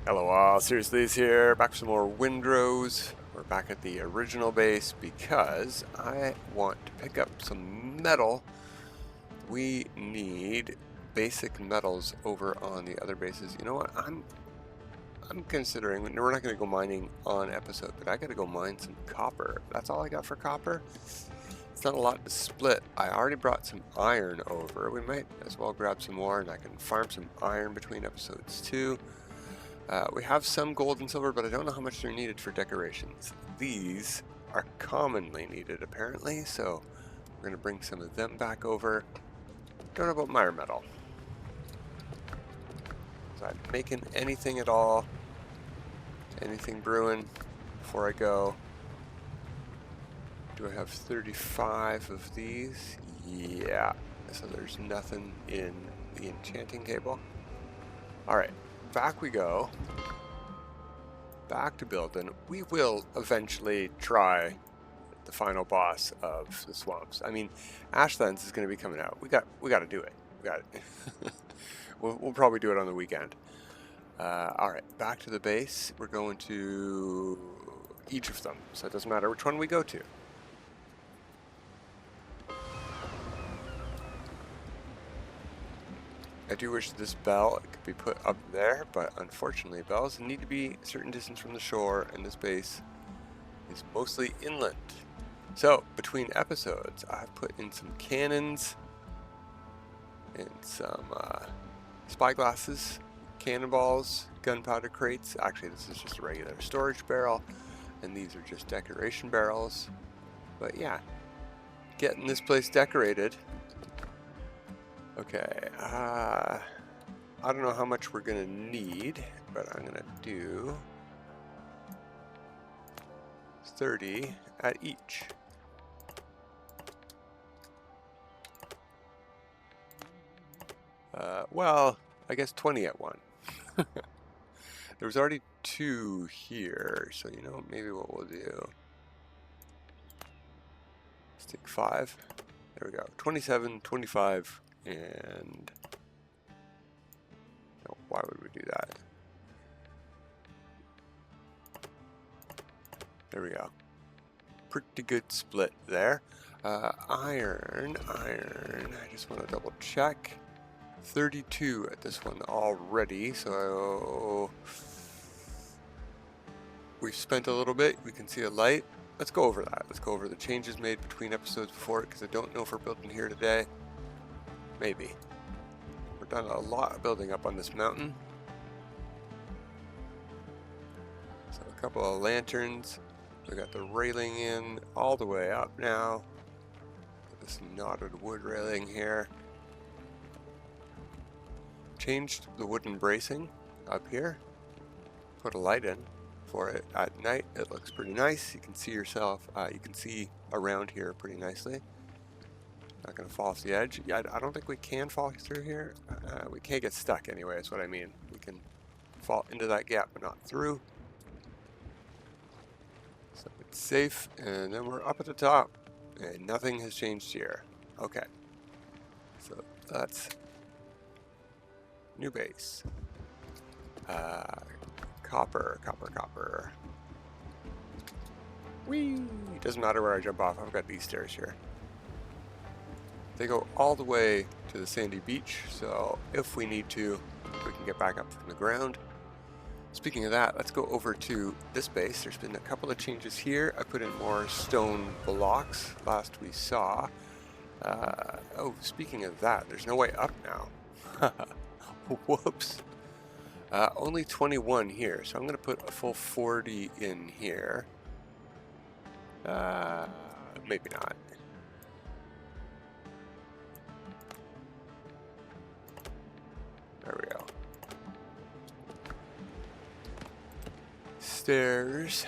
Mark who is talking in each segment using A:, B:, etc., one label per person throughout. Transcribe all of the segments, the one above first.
A: Hello all, Seriously's here, back for some more Windrose. We're back at the original base because I want to pick up some metal. We need basic metals over on the other bases. You know what, I'm considering, we're not going to go mining on episode, but I got to go mine some copper. That's all I got for copper. It's not a lot to split. I already brought some iron over. We might as well grab some more and I can farm some iron between episodes too. We have some gold and silver, but I don't know how much they're needed for decorations. These are commonly needed, apparently, so we're going to bring some of them back over. Don't know about mire metal. Is I'm making anything at all? Anything brewing before I go? Do I have 35 of these? Yeah. So there's nothing in the enchanting table. Alright, back we go. Back to building. We will eventually try the final boss of the swamps. I mean, Ashlands is going to be coming out. We got to do it. We got it. we'll probably do it on the weekend. All right, back to the base. We're going to each of them, so it doesn't matter which one we go to. I do wish this bell could be put up there, but unfortunately bells need to be a certain distance from the shore, and this base is mostly inland. So, between episodes, I've put in some cannons and some spyglasses, cannonballs, gunpowder crates. Actually, this is just a regular storage barrel, and these are just decoration barrels. But yeah, getting this place decorated. Okay, I don't know how much we're gonna need, but I'm gonna do 30 at each. Well, I guess 20 at one. There was already 2 here, so you know, maybe what we'll do. Let's take 5. There we go. 27, 25, and no, why would we do that? There we go. Pretty good split there. Iron. I just want to double check. 32 at this one already, so we've spent a little bit. We can see a light. Let's go over that. Let's go over the changes made between episodes before it, because I don't know if we're building here today. Maybe. We've done a lot of building up on this mountain. So a couple of lanterns. We got the railing in all the way up now. This knotted wood railing here. Changed the wooden bracing up here. Put a light in for it at night. It looks pretty nice. You can see yourself, you can see around here pretty nicely. Not going to fall off the edge. Yeah, I don't think we can fall through here. We can't get stuck anyway, is what I mean. We can fall into that gap but not through. So it's safe, and then we're up at the top. And nothing has changed here. Okay. So that's new base. Copper. Whee! Doesn't matter where I jump off. I've got these stairs here. They go all the way to the sandy beach, so if we need to, we can get back up from the ground. Speaking of that, let's go over to this base. There's been a couple of changes here. I put in more stone blocks last we saw. Oh, speaking of that, there's no way up now. Whoops. Only 21 here, so I'm going to put a full 40 in here. Maybe not. There we go. Stairs.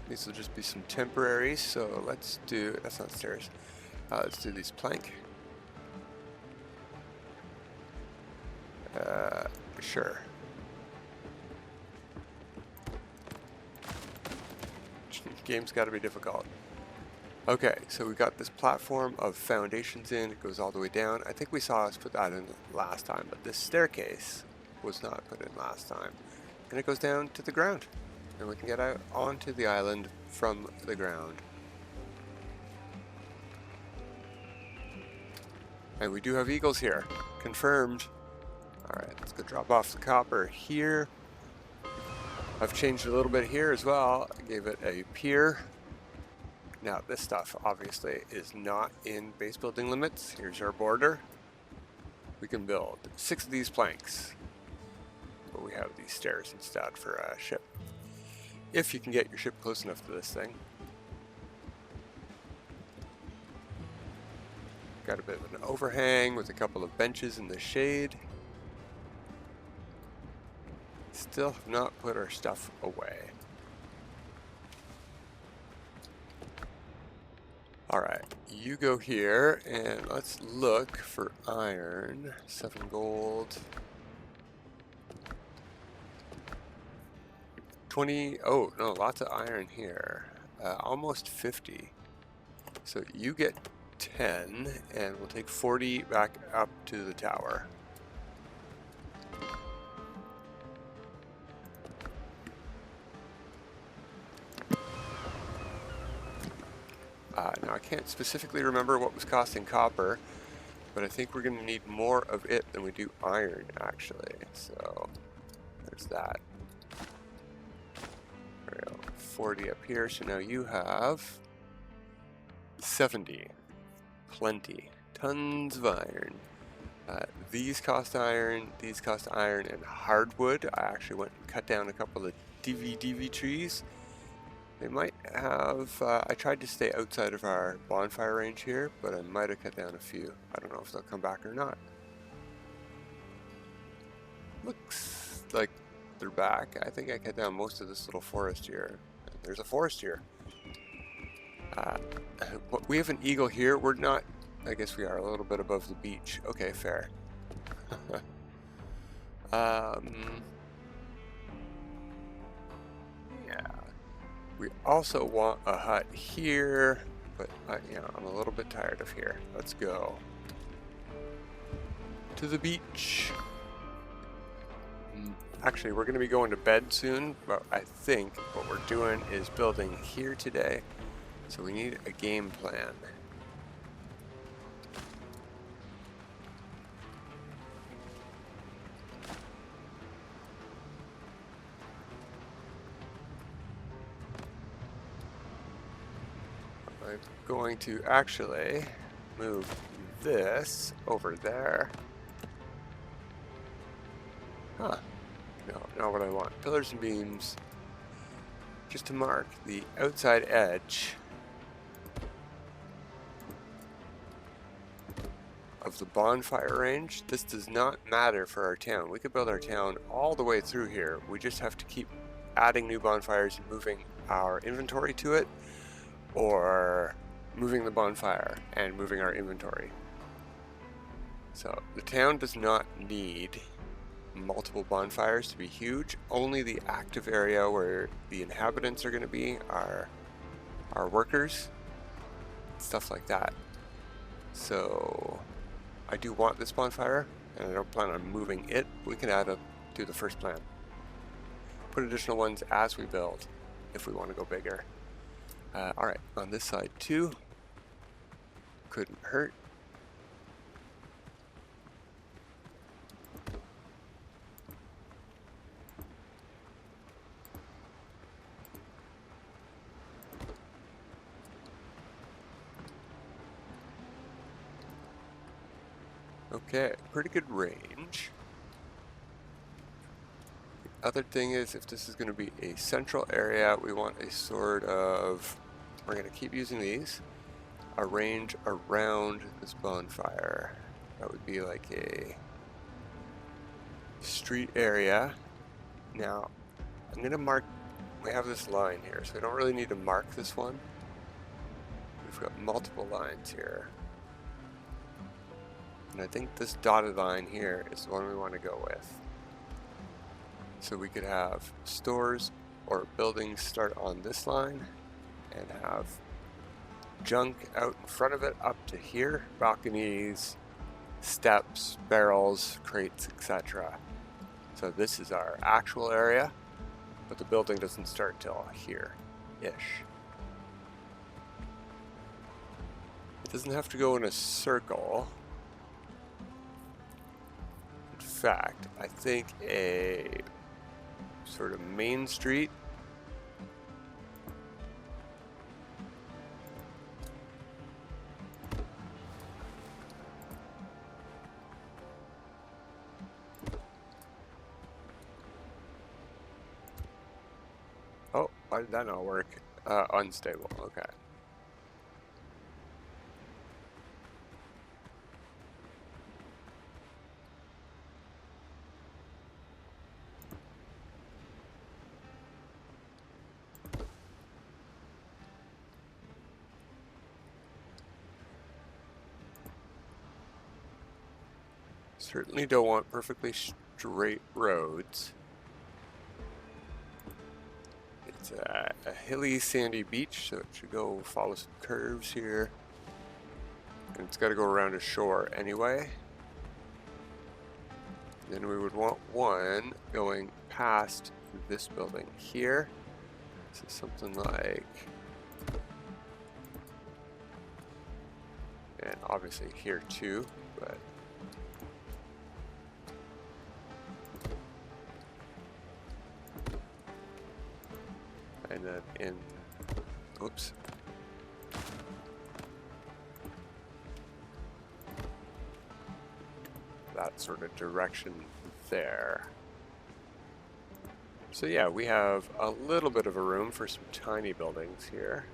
A: These will just be some temporaries, so let's do, that's not stairs. Let's do these plank. Sure. Game's got to be difficult. Okay, so we got this platform of foundations in. It goes all the way down. I think we saw us put that in last time, but this staircase was not put in last time. And it goes down to the ground. And we can get out onto the island from the ground. And we do have eagles here. Confirmed. Alright, let's go drop off the copper here. I've changed a little bit here as well. I gave it a pier. Now this stuff obviously is not in base building limits. Here's our border. We can build 6 of these planks. But we have these stairs instead for a ship. If you can get your ship close enough to this thing. Got a bit of an overhang with a couple of benches in the shade. Still have not put our stuff away. Alright, you go here and let's look for iron. 7 gold. 20, oh no, lots of iron here. Almost 50. So you get 10 and we'll take 40 back up to the tower. Now I can't specifically remember what was costing copper, but I think we're going to need more of it than we do iron actually. So there's that. There we go. 40 up here, so now you have 70. Plenty. Tons of iron. These cost iron, and hardwood. I actually went and cut down a couple of DV trees. They might have, I tried to stay outside of our bonfire range here, but I might have cut down a few. I don't know if they'll come back or not. Looks like they're back. I think I cut down most of this little forest here. There's a forest here. We have an eagle here. We're not, I guess we are a little bit above the beach. Okay, fair. Yeah. We also want a hut here, but yeah, I'm a little bit tired of here. Let's go to the beach. Actually, we're going to be going to bed soon, but I think what we're doing is building here today. So we need a game plan. I'm going to actually move this over there. Huh. No, not what I want. Pillars and beams. Just to mark the outside edge of the bonfire range. This does not matter for our town. We could build our town all the way through here. We just have to keep adding new bonfires and moving our inventory to it, or moving the bonfire and moving our inventory. So the town does not need multiple bonfires to be huge. Only the active area where the inhabitants are going to be are our workers, stuff like that. So I do want this bonfire, and I don't plan on moving it. We can add up to the first plan. Put additional ones as we build if we want to go bigger. Alright, on this side too. Couldn't hurt. Okay, pretty good range. The other thing is, if this is going to be a central area, we want a sort of, we're going to keep using these, a range around this bonfire. That would be like a street area. Now, I'm going to mark, we have this line here, so we don't really need to mark this one. We've got multiple lines here. And I think this dotted line here is the one we want to go with. So we could have stores or buildings start on this line and have junk out in front of it up to here, balconies, steps, barrels, crates, etc. So this is our actual area, but the building doesn't start till here-ish. It doesn't have to go in a circle. In fact, I think a sort of main street Oh, why did that not work? Unstable, okay. Certainly don't want perfectly straight roads. It's a hilly, sandy beach, so it should go follow some curves here. And it's got to go around a shore anyway. Then we would want one going past this building here. So something like... And obviously here too, but... And then in, oops. That sort of direction there. So yeah, we have a little bit of a room for some tiny buildings here.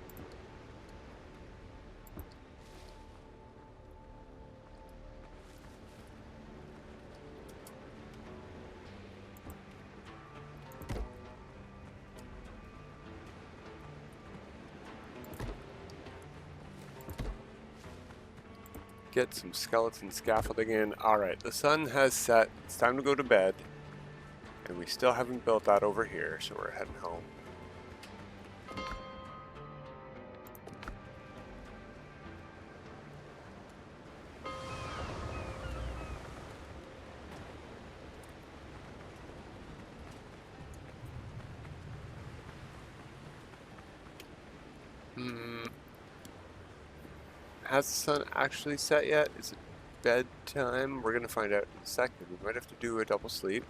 A: Get some skeleton scaffolding in. Alright, the sun has set. It's time to go to bed. And we still haven't built that over here, so we're heading home. Has the sun actually set yet? Is it bedtime? We're gonna find out in a second. We might have to do a double sleep.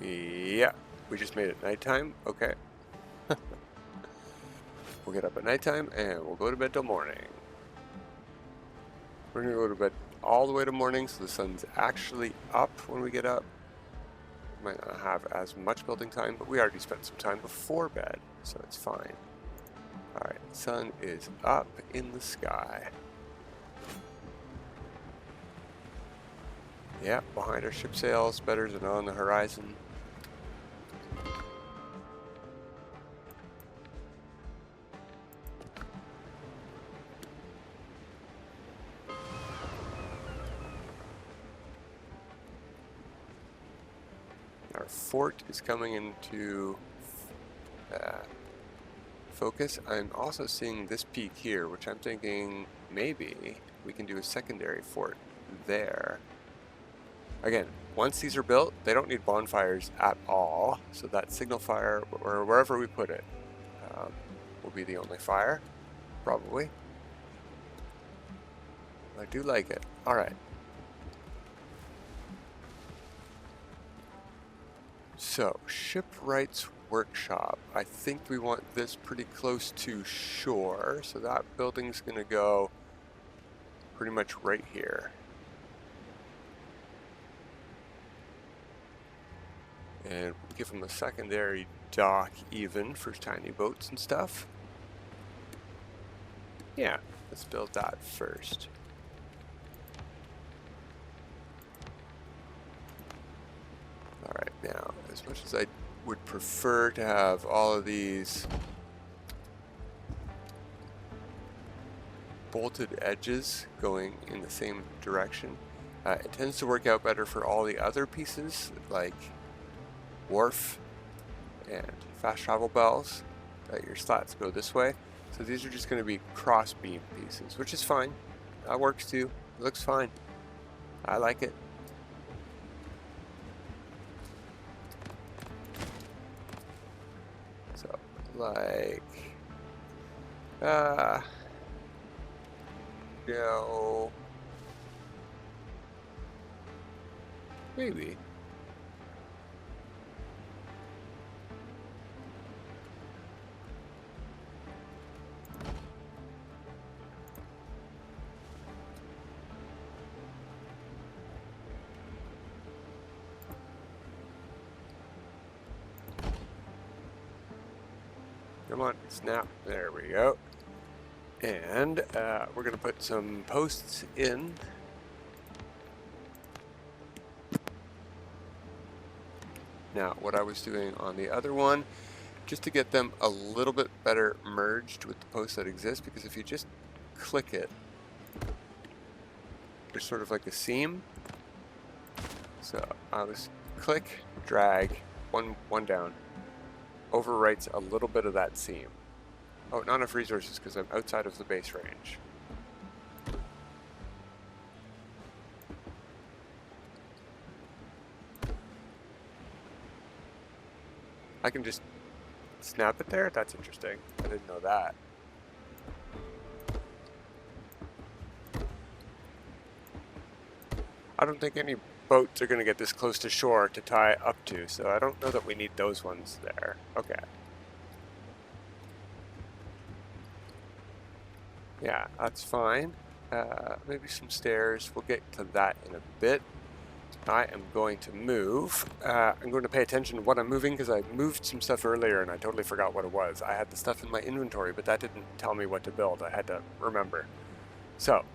A: Yeah, we just made it nighttime. Okay. We'll get up at nighttime and we'll go to bed till morning. We're gonna go to bed all the way to morning, so the sun's actually up when we get up. Might not have as much building time, but we already spent some time before bed, so it's fine. Alright, sun is up in the sky. Yeah, behind our ship sails, better than on the horizon. Our fort is coming into focus. I'm also seeing this peak here, which I'm thinking maybe we can do a secondary fort there. Again, once these are built, they don't need bonfires at all, so that signal fire, or wherever we put it, will be the only fire, probably. I do like it. Alright. So, Shipwright's workshop. I think we want this pretty close to shore, so that building's going to go pretty much right here. And give them a secondary dock even for tiny boats and stuff. Yeah, let's build that first. Alright, now, as much as I would prefer to have all of these bolted edges going in the same direction, it tends to work out better for all the other pieces, like wharf and fast travel bells. your slats go this way. So these are just going to be cross beam pieces, which is fine. That works too. It looks fine. I like it. So, like, go, maybe. Come on, snap. There we go. And we're going to put some posts in. Now, what I was doing on the other one, just to get them a little bit better merged with the posts that exist, because if you just click it, there's sort of like a seam. So I was click, drag, one down. Overwrites a little bit of that seam. Oh, not enough resources because I'm outside of the base range. I can just snap it there? That's interesting. I didn't know that. I don't think any boats are going to get this close to shore to tie up to, so I don't know that we need those ones there. Okay. Yeah, that's fine. Maybe some stairs. We'll get to that in a bit. I am going to move. I'm going to pay attention to what I'm moving because I moved some stuff earlier and I totally forgot what it was. I had the stuff in my inventory, but that didn't tell me what to build. I had to remember. So,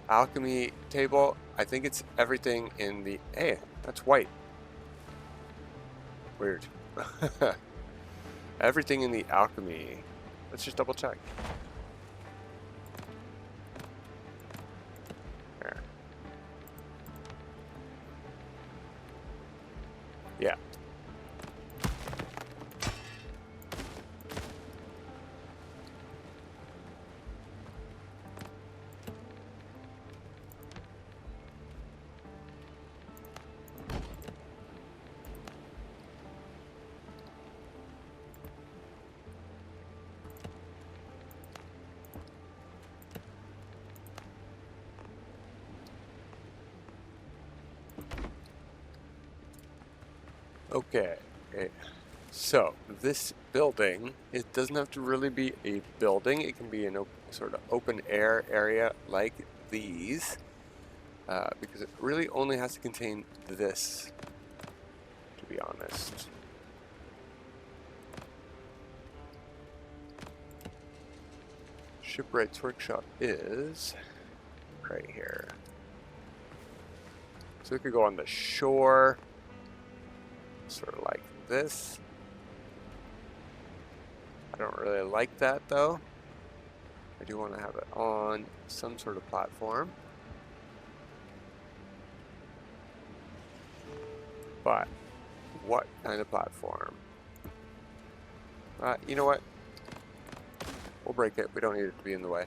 A: alchemy table. I think it's everything in the... Hey, that's white. Weird. Everything in the alchemy. Let's just double check. There. Yeah. Okay, so this building, it doesn't have to really be a building. It can be an sort of open air area like these, because it really only has to contain this, to be honest. Shipwright's workshop is right here. So we could go on the shore. Sort of like this. I don't really like that though. I do want to have it on some sort of platform. But what kind of platform? You know what? We'll break it. We don't need it to be in the way.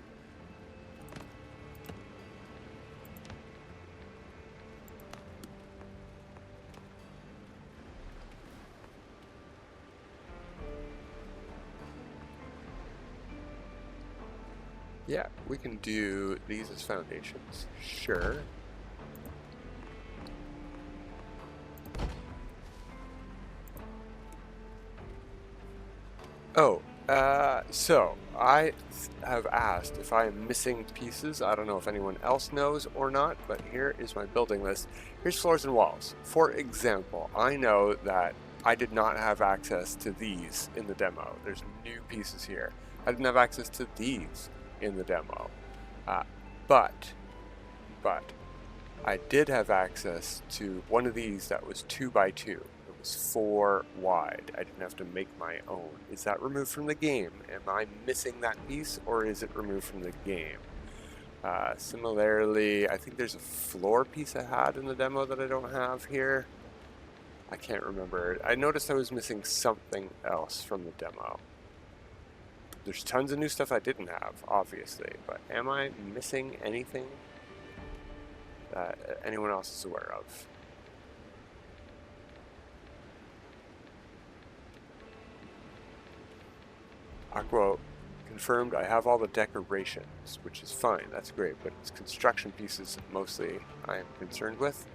A: Yeah, we can do these as foundations. Sure. Oh, so I have asked if I am missing pieces. I don't know if anyone else knows or not, but here is my building list. Here's floors and walls. For example, I know that I did not have access to these in the demo. There's new pieces here. I didn't have access to these in the demo, but I did have access to one of these that was 2x2. It was 4 wide. I didn't have to make my own. Is that removed from the game? Am I missing that piece, or is it removed from the game? Similarly, I think there's a floor piece I had in the demo that I don't have here. I can't remember. I noticed I was missing something else from the demo. There's tons of new stuff I didn't have, obviously, but am I missing anything that anyone else is aware of? Aqua confirmed I have all the decorations, which is fine, that's great, but it's construction pieces mostly I am concerned with.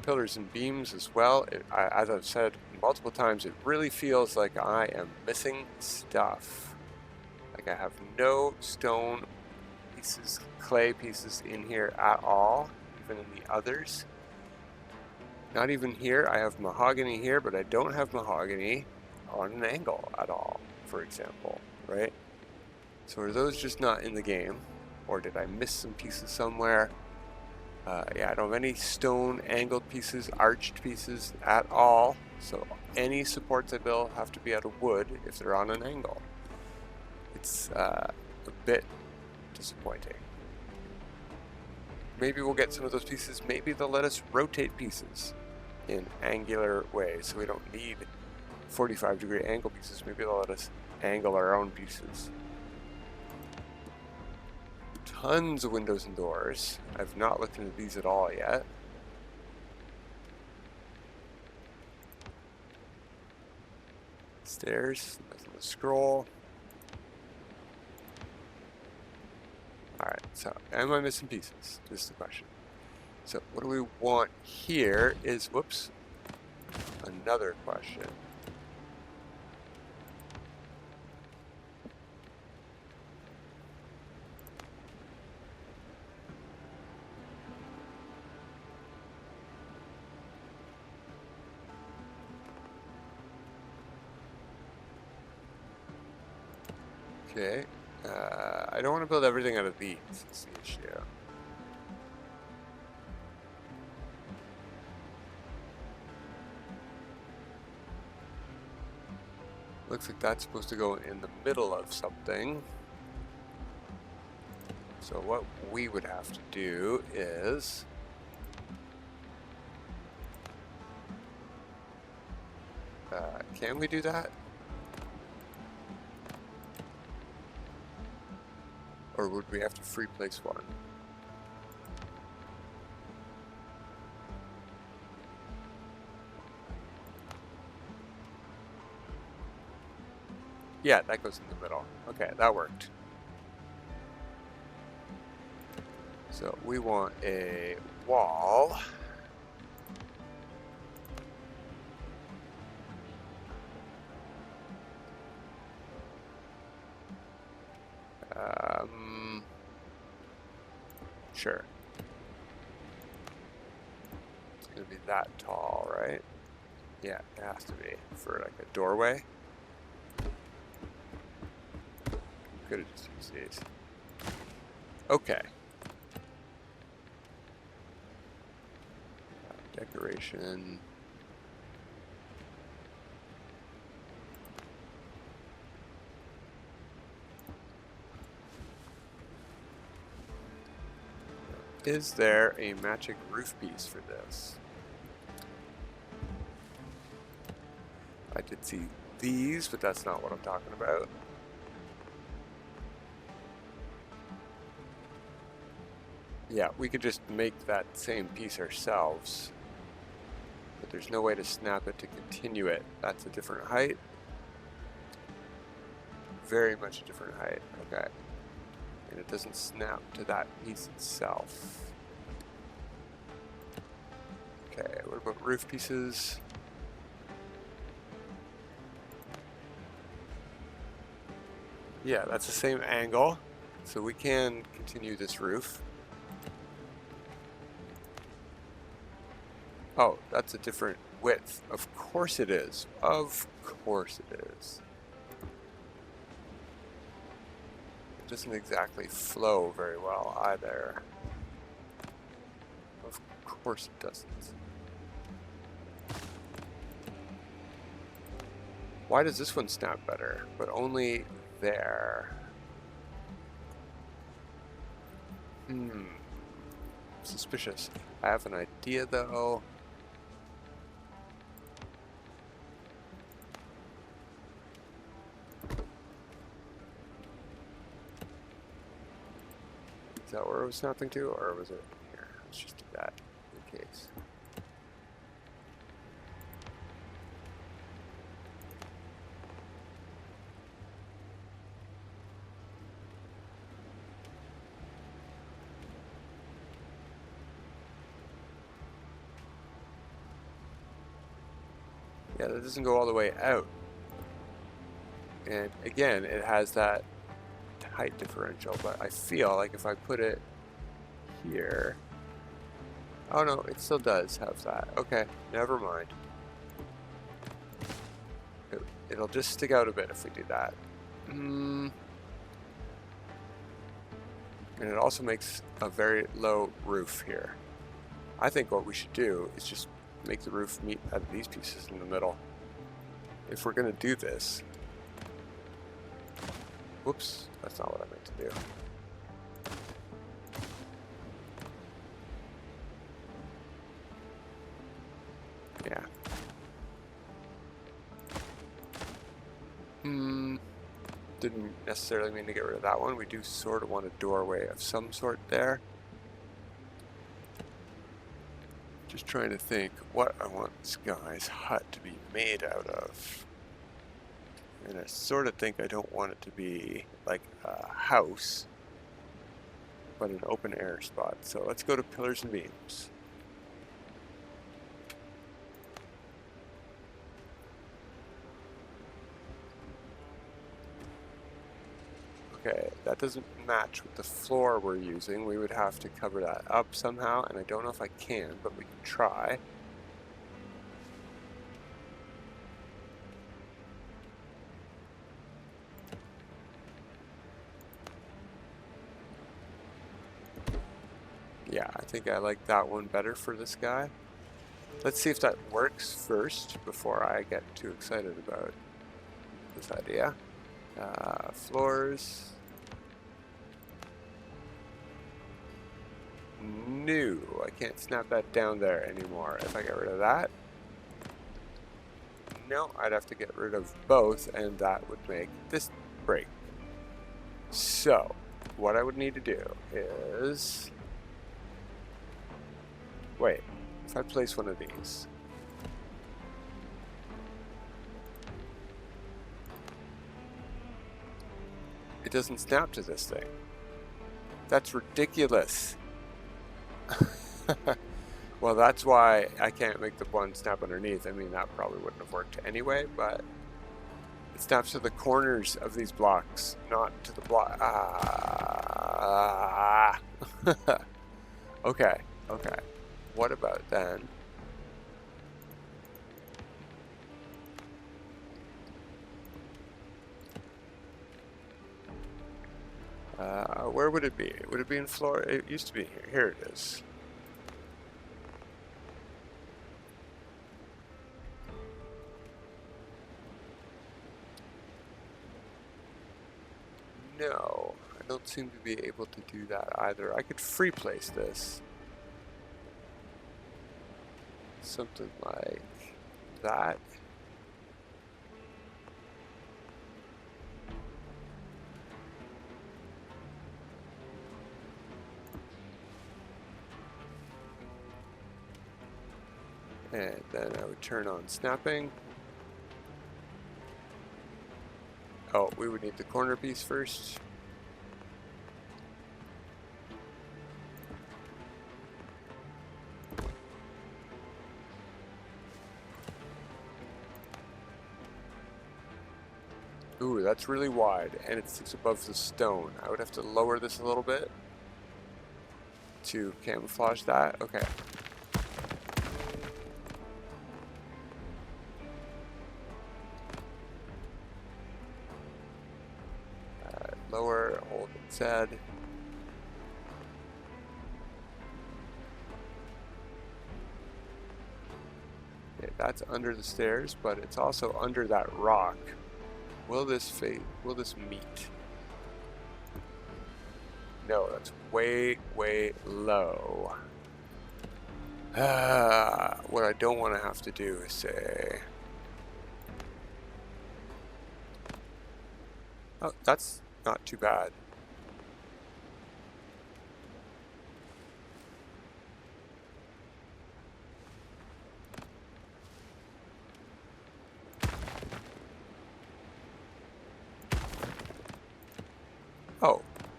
A: Pillars and beams as well. As I've said multiple times, it really feels like I am missing stuff. Like I have no stone pieces, clay pieces in here at all, even in the others. Not even here. I have mahogany here, but I don't have mahogany on an angle at all, for example, right? So are those just not in the game? Or did I miss some pieces somewhere? Yeah, I don't have any stone angled pieces, arched pieces at all. So any supports I build have to be out of wood if they're on an angle. It's a bit disappointing. Maybe we'll get some of those pieces. Maybe they'll let us rotate pieces in angular ways, so we don't need 45-degree angle pieces. Maybe they'll let us angle our own pieces. Tons of windows and doors. I've not looked into these at all yet. Stairs, nothing to scroll. Alright, so am I missing pieces? This is the question. So what do we want here is, whoops, another question. Okay, I don't want to build everything out of these, that's the issue. Looks like that's supposed to go in the middle of something. So what we would have to do is can we do that? Or would we have to free place one? Yeah, that goes in the middle. Okay, that worked. So we want a wall. Sure. It's gonna be that tall, right? Yeah, it has to be for like a doorway. Could have just used these. Okay. Decoration. Is there a matching roof piece for this? I did see these, but that's not what I'm talking about. Yeah, we could just make that same piece ourselves, but there's no way to snap it to continue it. That's a different height. Very much a different height. Okay. And it doesn't snap to that piece itself. Okay, what about roof pieces? Yeah, that's the same angle, so we can continue this roof. Oh, that's a different width. Of course it is. Of course it is. It doesn't exactly flow very well either. Of course it doesn't. Why does this one snap better, but only there? Suspicious. I have an idea though. Is that where it was snapping to, or was it here? Let's just do that in case. Yeah, that doesn't go all the way out. And again, it has that height differential, but I feel like if I put it here... Oh no, it still does have that. Okay, never mind. It'll just stick out a bit if we do that. And it also makes a very low roof here. I think what we should do is just make the roof meet out of these pieces in the middle. If we're going to do this... Whoops, that's not what I meant to do. Yeah. Didn't necessarily mean to get rid of that one. We do sort of want a doorway of some sort there. Just trying to think what I want this guy's hut to be made out of. And I sort of think I don't want it to be like a house, but an open air spot. So let's go to pillars and beams. Okay, that doesn't match with the floor we're using. We would have to cover that up somehow, and I don't know if I can, but we can try. Yeah, I think I like that one better for this guy. Let's see if that works first before I get too excited about this idea. Floors. No, I can't snap that down there anymore. If I get rid of that, no, I'd have to get rid of both, and that would make this break. So, what I would need to do is... Wait, if I place one of these... It doesn't snap to this thing. That's ridiculous. Well, that's why I can't make the one snap underneath. I mean, that probably wouldn't have worked anyway, but it snaps to the corners of these blocks, not to the block. Okay, okay. What about then? Where would it be? Would it be in floor? It used to be here. Here it is. No, I don't seem to be able to do that either. I could free place this. Something like that. And then I would turn on snapping. Oh, we would need the corner piece first. Ooh, that's really wide, and it sits above the stone. I would have to lower this a little bit to camouflage that. Okay. Lower, hold it said. Okay, that's under the stairs, but it's also under that rock. Will this fade? Will this meet? No, that's way, way low. What I don't want to have to do is say... Oh, that's not too bad.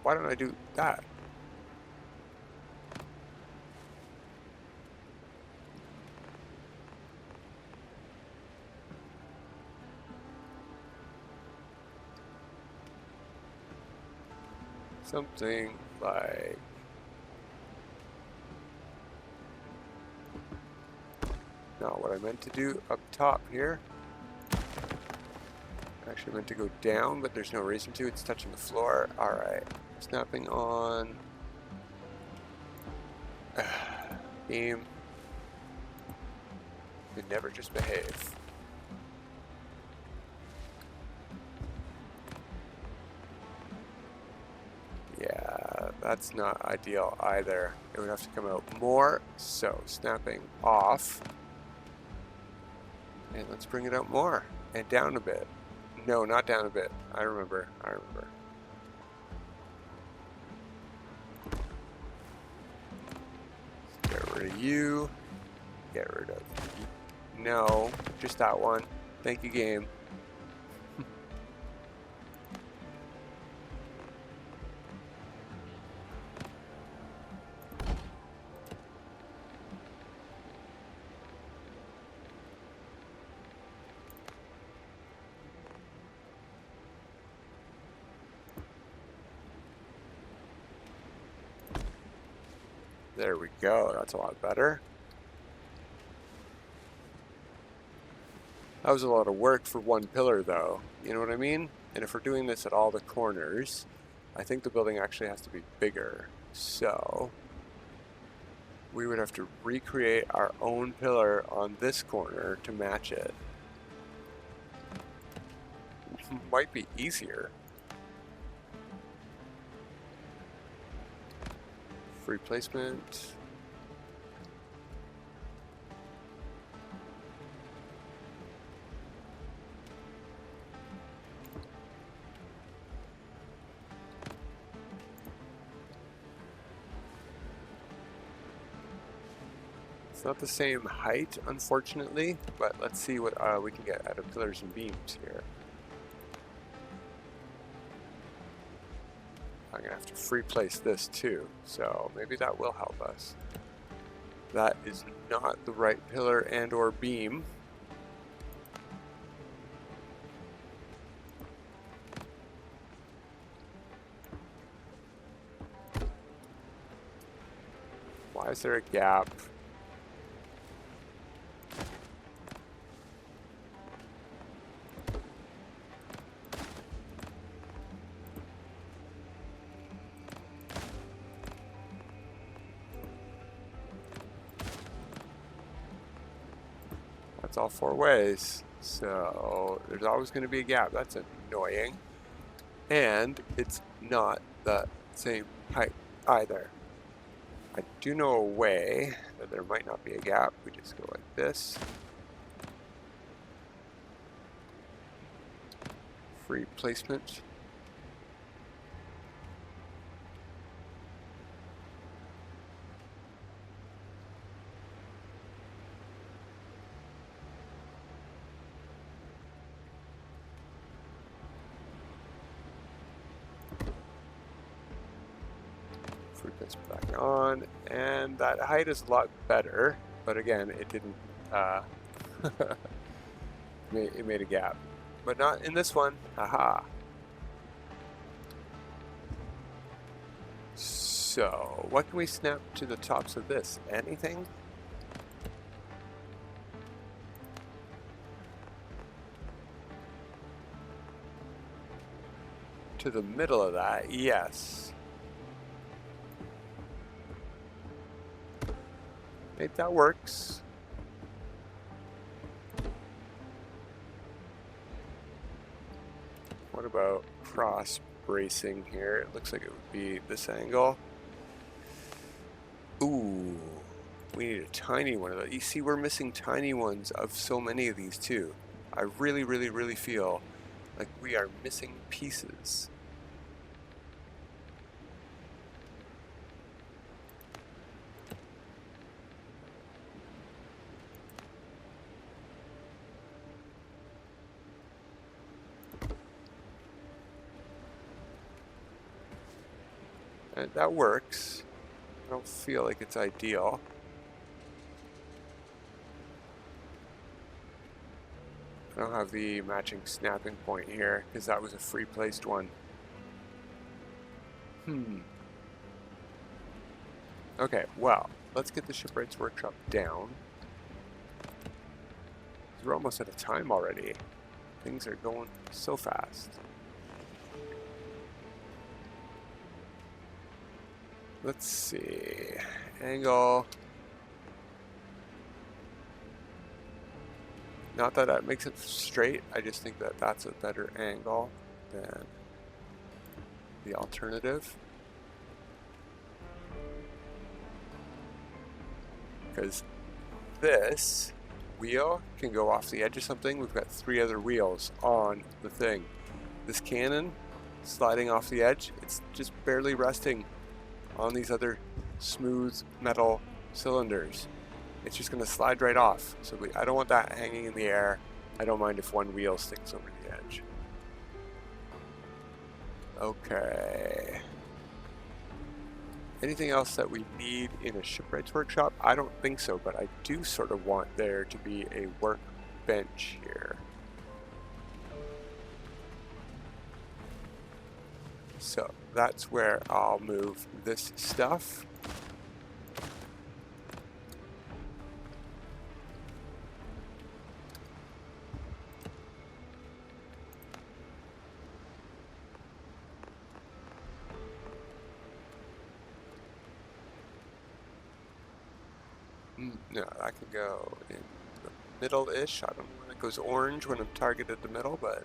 A: Why don't I do that? Something like... Not what I meant to do up top here. I actually meant to go down, but there's no reason to. It's touching the floor. Alright. Snapping on. Beam. You never just behave. Yeah, that's not ideal either. It would have to come out more. So, snapping off. And let's bring it out more. And down a bit. No, not down a bit. I remember. Get rid of you. Get rid of you. No, just that one. Thank you, game. There we go. That's a lot better. That was a lot of work for one pillar, though. You know what I mean? And if we're doing this at all the corners, I think the building actually has to be bigger. So we would have to recreate our own pillar on this corner to match it. Might be easier. Free placement. It's not the same height, unfortunately, but let's see what we can get out of pillars and beams here. I'm going to have to free place this too, so maybe that will help us. That is not the right pillar and or beam. Why is there a gap? That's all four ways, so there's always going to be a gap. That's annoying. And it's not the same height either. I do know a way that there might not be a gap. We just go like this. Free placement. Free placement back on, and that height is a lot better, but again, it didn't, it made a gap. But not in this one. Haha. So, what can we snap to the tops of this? Anything? To the middle of that, yes. Maybe that works. What about cross bracing here? It looks like it would be this angle. Ooh, we need a tiny one of those. You see, we're missing tiny ones of so many of these too. I really, really, really feel like we are missing pieces. And that works. I don't feel like it's ideal. I don't have the matching snapping point here because that was a free placed one. Okay, well, let's get the Shipwright's workshop down. We're almost out of time already. Things are going so fast. Let's see. Angle. Not that that makes it straight, I just think that that's a better angle than the alternative. Because this wheel can go off the edge of something. We've got 3 other wheels on the thing. This cannon sliding off the edge, it's just barely resting on these other smooth metal cylinders. It's just going to slide right off. So I don't want that hanging in the air. I don't mind if one wheel sticks over the edge. Okay. Anything else that we need in a shipwright's workshop? I don't think so, but I do sort of want there to be a workbench here. So that's where I'll move this stuff. No, I can go in the middle-ish. I don't know when it goes orange when I'm targeted the middle, but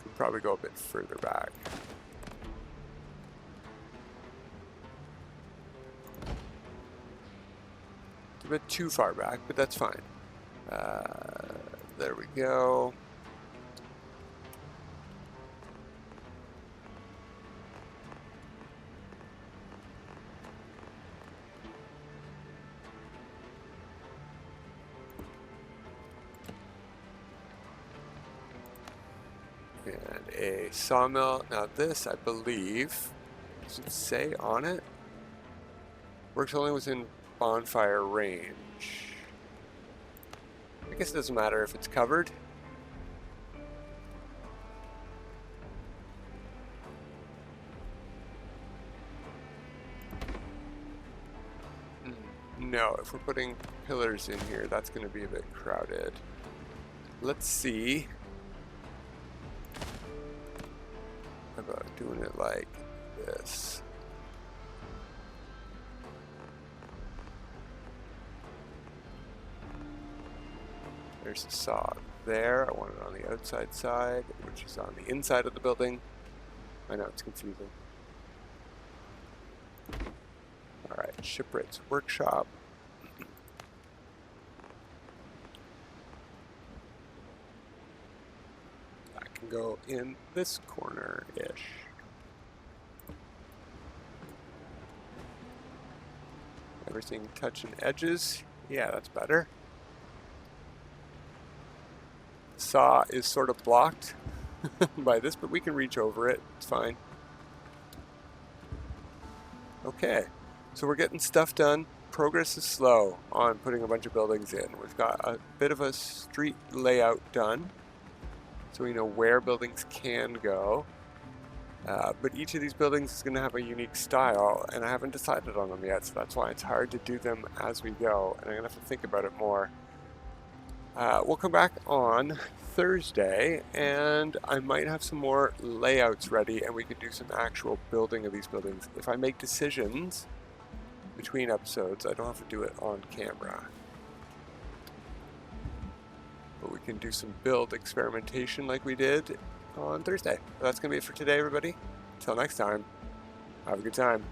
A: could probably go a bit further back. It's a bit too far back, but that's fine. There we go. And a sawmill. Now this, I believe, does it say on it? Works only within bonfire range. I guess it doesn't matter if it's covered. No, if we're putting pillars in here, that's going to be a bit crowded. Let's see about doing it like this. There's a saw there. I want it on the outside side, which is on the inside of the building. I know it's confusing. Alright, Shipwright's workshop. That can go in this corner-ish. Everything touching edges. Yeah, that's better. Saw is sort of blocked by this, but we can reach over it. It's fine. Okay, so we're getting stuff done. Progress is slow on putting a bunch of buildings in. We've got a bit of a street layout done, so we know where buildings can go. But each of these buildings is going to have a unique style, and I haven't decided on them yet, so that's why it's hard to do them as we go, and I'm going to have to think about it more. We'll come back on Thursday, and I might have some more layouts ready, and we can do some actual building of these buildings. If I make decisions between episodes, I don't have to do it on camera. But we can do some build experimentation like we did on Thursday. That's going to be it for today, everybody. Until next time, have a good time.